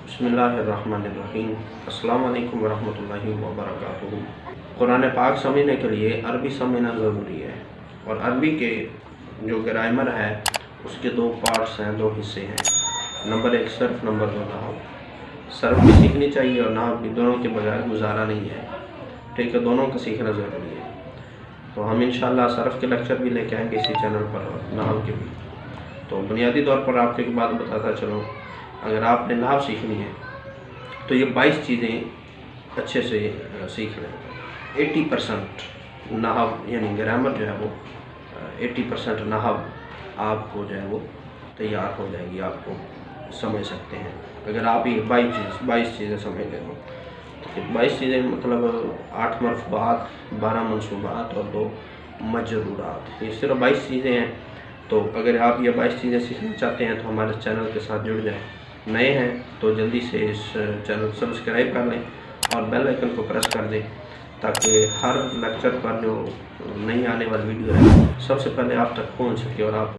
बिस्मिल्लाहिर्रहमानिर्रहीम। अस्सलाम वालेकुम वरहमतुल्लाहि वबरकातुहू। कुरान पाक समझने के लिए अरबी समझना ज़रूरी है और अरबी के जो ग्रामर है उसके दो पार्ट्स हैं, दो हिस्से हैं। नंबर एक सर्फ, नंबर दो नाहव। सर्फ भी सीखनी चाहिए और नाहव भी, दोनों के बगैर गुजारा नहीं है। ठीक है, दोनों का सीखना ज़रूरी है। तो हम इंशाअल्लाह सर्फ के लेक्चर भी लेके आएंगे इसी चैनल पर और नाहव के भी। तो बुनियादी तौर पर आपको एक बात बताता चलो, अगर आपने नाहव सीखनी है तो ये 22 चीज़ें अच्छे से सीख लें। 80% नाहव यानी ग्रामर जो है वो 80% नाहव आपको जो है वो तैयार हो जाएगी, आपको समझ सकते हैं अगर आप ये 22 चीज़ें समझ लें। तो 22 चीज़ें मतलब 8 मरफूआत, 12 मंसूबात और 2 मजरूरात, ये सिर्फ 22 चीज़ें हैं। तो अगर आप ये 22 चीज़ें सीखना चाहते हैं तो हमारे चैनल के साथ जुड़ जाएं। नए हैं तो जल्दी से इस चैनल को सब्सक्राइब कर लें और बेल आइकन को प्रेस कर दें ताकि हर लेक्चर पर जो नई आने वाली वीडियो है सबसे पहले आप तक पहुंच सके और आप